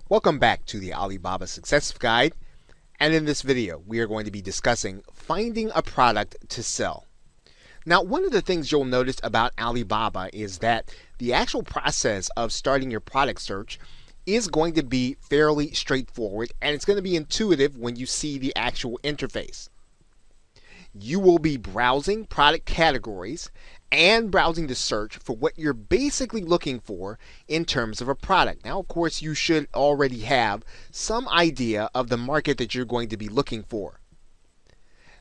Welcome back to the Alibaba Success Guide, and in this video we are going to be discussing finding a product to sell. Now, one of the things you'll notice about Alibaba is that the actual process of starting your product search is going to be fairly straightforward, and it's going to be intuitive when you see the actual interface. You will be browsing product categories and browsing the search for what you're basically looking for in terms of a product. Now, of course, you should already have some idea of the market that you're going to be looking for.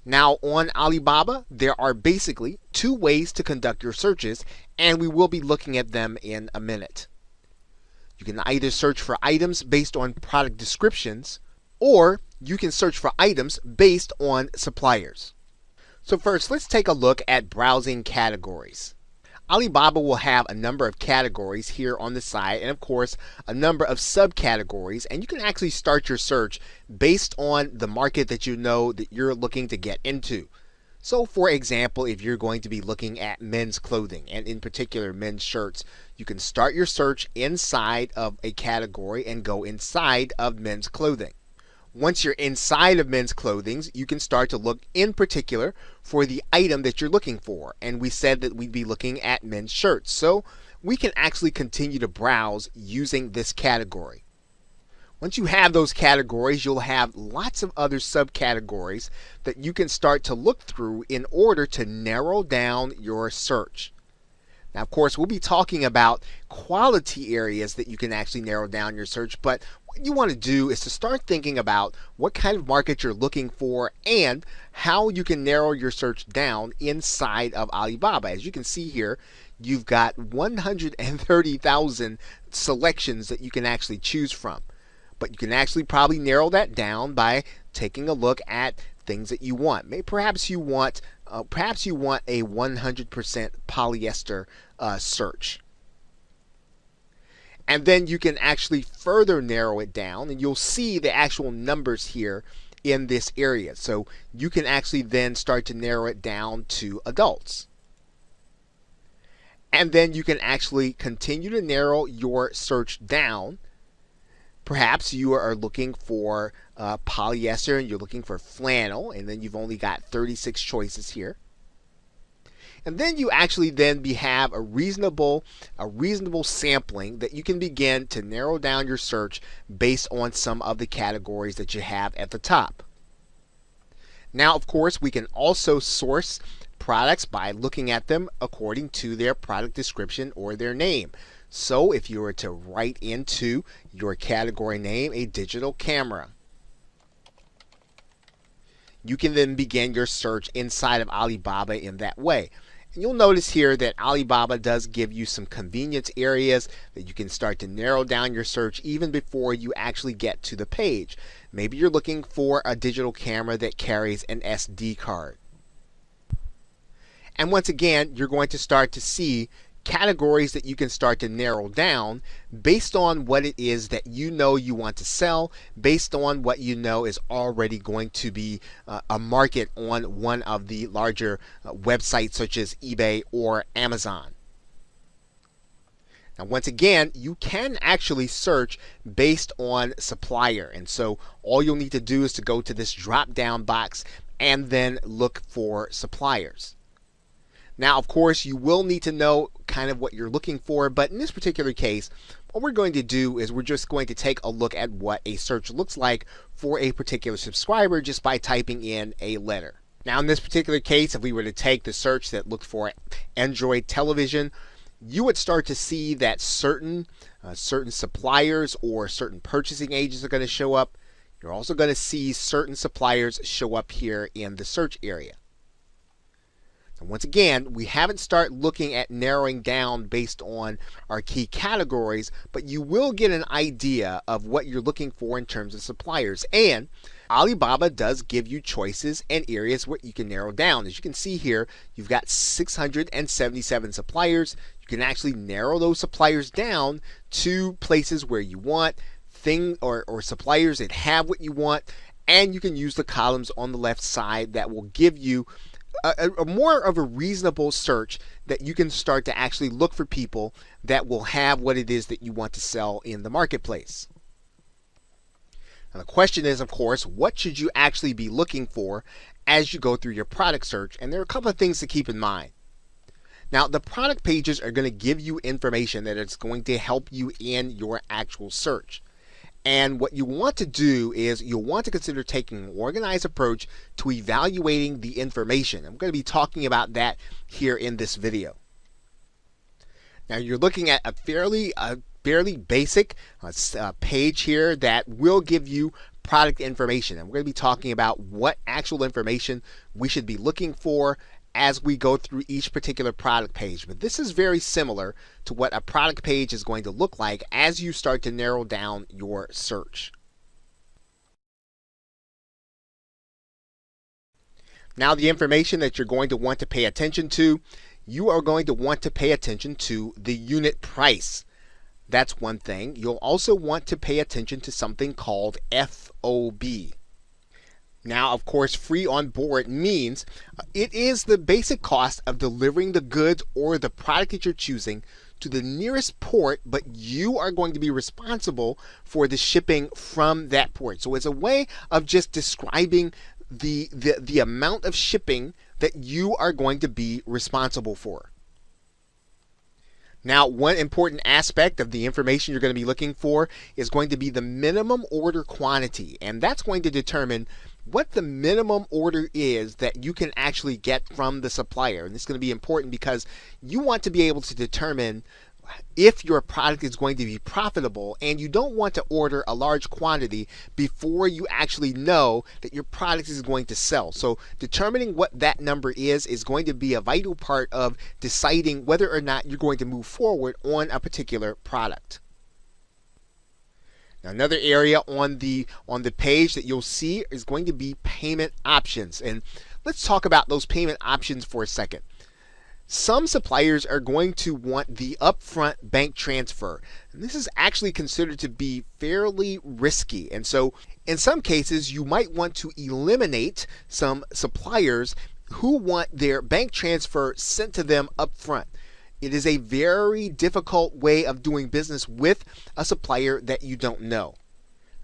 Now, on Alibaba, there are basically two ways to conduct your searches, and we will be looking at them in a minute. You can either search for items based on product descriptions, or you can search for items based on suppliers. So first, let's take a look at browsing categories. Alibaba will have a number of categories here on the side, and of course a number of subcategories, and you can actually start your search based on the market that you know that you're looking to get into. So for example, if you're going to be looking at men's clothing, and in particular men's shirts, you can start your search inside of a category and go inside of men's clothing. Once you're inside of men's clothing, you can start to look in particular for the item that you're looking for. And we said that we'd be looking at men's shirts. So we can actually continue to browse using this category. Once you have those categories, you'll have lots of other subcategories that you can start to look through in order to narrow down your search. Now, of course, we'll be talking about quality areas that you can actually narrow down your search, but what you want to do is to start thinking about what kind of market you're looking for and how you can narrow your search down inside of Alibaba. As you can see here, you've got 130,000 selections that you can actually choose from. But you can actually probably narrow that down by taking a look at things that you want. Perhaps you want a 100% polyester search. And then you can actually further narrow it down, and you'll see the actual numbers here in this area. So you can actually then start to narrow it down to adults. And then you can actually continue to narrow your search down. Perhaps you are looking for polyester and you're looking for flannel, and then you've only got 36 choices here. And then you actually have a reasonable sampling that you can begin to narrow down your search based on some of the categories that you have at the top. Now, of course, we can also source products by looking at them according to their product description or their name. So if you were to write into your category name a digital camera, you can then begin your search inside of Alibaba in that way. And you'll notice here that Alibaba does give you some convenience areas that you can start to narrow down your search even before you actually get to the page. Maybe you're looking for a digital camera that carries an SD card. And once again, you're going to start to see categories that you can start to narrow down based on what it is that you know you want to sell, based on what you know is already going to be a market on one of the larger websites such as eBay or Amazon. Now, once again, you can actually search based on supplier, and so all you'll need to do is to go to this drop down box and then look for suppliers. Now, of course, you will need to know kind of what you're looking for, but in this particular case, what we're going to do is we're just going to take a look at what a search looks like for a particular subscriber just by typing in a letter. Now, in this particular case, if we were to take the search that looked for Android television, you would start to see that certain suppliers or certain purchasing agents are going to show up. You're also going to see certain suppliers show up here in the search area. And once again, we haven't started looking at narrowing down based on our key categories, but you will get an idea of what you're looking for in terms of suppliers. And Alibaba does give you choices and areas where you can narrow down. As you can see here, you've got 677 suppliers. You can actually narrow those suppliers down to places where you want, or suppliers that have what you want, and you can use the columns on the left side that will give you a more of a reasonable search that you can start to actually look for people that will have what it is that you want to sell in the marketplace. And the question is, of course, what should you actually be looking for as you go through your product search? And there are a couple of things to keep in mind. Now, the product pages are going to give you information that is going to help you in your actual search. And what you want to do is you'll want to consider taking an organized approach to evaluating the information. I'm going to be talking about that here in this video. Now, you're looking at a fairly basic page here that will give you product information. And we're going to be talking about what actual information we should be looking for as we go through each particular product page. But this is very similar to what a product page is going to look like as you start to narrow down your search. Now, the information that you're going to want to pay attention to, you are going to want to pay attention to the unit price. That's one thing. You'll also want to pay attention to something called FOB. Now, of course, free on board means it is the basic cost of delivering the goods or the product that you're choosing to the nearest port, but you are going to be responsible for the shipping from that port. So it's a way of just describing the amount of shipping that you are going to be responsible for. Now, one important aspect of the information you're going to be looking for is going to be the minimum order quantity, and that's going to determine what the minimum order is that you can actually get from the supplier. And this is going to be important because you want to be able to determine if your product is going to be profitable, and you don't want to order a large quantity before you actually know that your product is going to sell. So determining what that number is going to be a vital part of deciding whether or not you're going to move forward on a particular product. Now, another area on the page that you'll see is going to be payment options. And let's talk about those payment options for a second. Some suppliers are going to want the upfront bank transfer. And this is actually considered to be fairly risky. And so in some cases, you might want to eliminate some suppliers who want their bank transfer sent to them upfront. It is a very difficult way of doing business with a supplier that you don't know.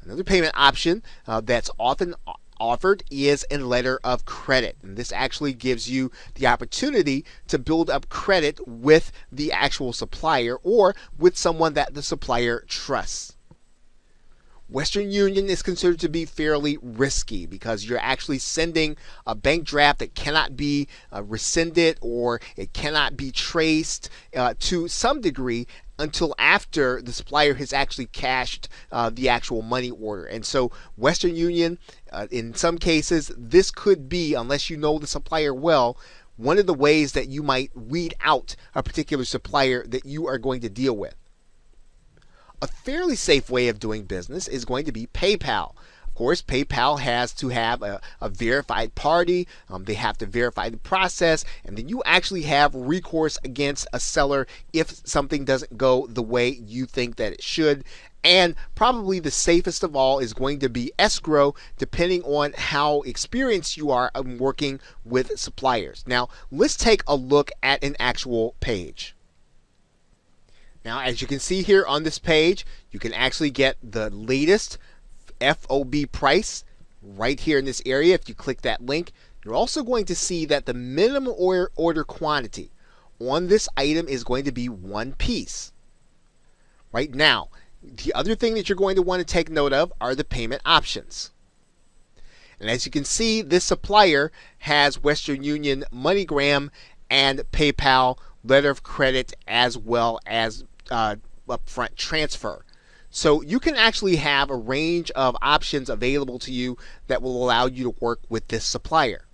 Another payment option that's often offered is a letter of credit, and this actually gives you the opportunity to build up credit with the actual supplier or with someone that the supplier trusts. Western Union is considered to be fairly risky because you're actually sending a bank draft that cannot be rescinded, or it cannot be traced to some degree until after the supplier has actually cashed the actual money order. And so Western Union, in some cases, this could be, unless you know the supplier well, one of the ways that you might weed out a particular supplier that you are going to deal with. A fairly safe way of doing business is going to be PayPal. Of course, PayPal has to have a verified party. They have to verify the process, and then you actually have recourse against a seller if something doesn't go the way you think that it should. And probably the safest of all is going to be escrow, depending on how experienced you are in working with suppliers. Now, let's take a look at an actual page. Now, as you can see here on this page, you can actually get the latest FOB price right here in this area. If you click that link, you're also going to see that the minimum order quantity on this item is going to be 1 piece. Right now, the other thing that you're going to want to take note of are the payment options. And as you can see, this supplier has Western Union, MoneyGram, and PayPal letter of credit, as well as upfront transfer. So you can actually have a range of options available to you that will allow you to work with this supplier.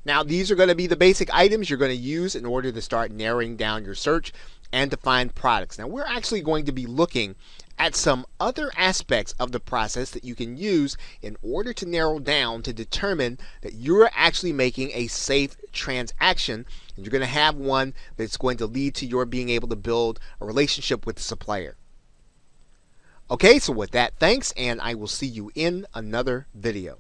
Now, these are going to be the basic items you're going to use in order to start narrowing down your search and to find products. Now, we're actually going to be looking at some other aspects of the process that you can use in order to narrow down to determine that you're actually making a safe transaction, and you're going to have one that's going to lead to your being able to build a relationship with the supplier. Okay, so with that, thanks, and I will see you in another video.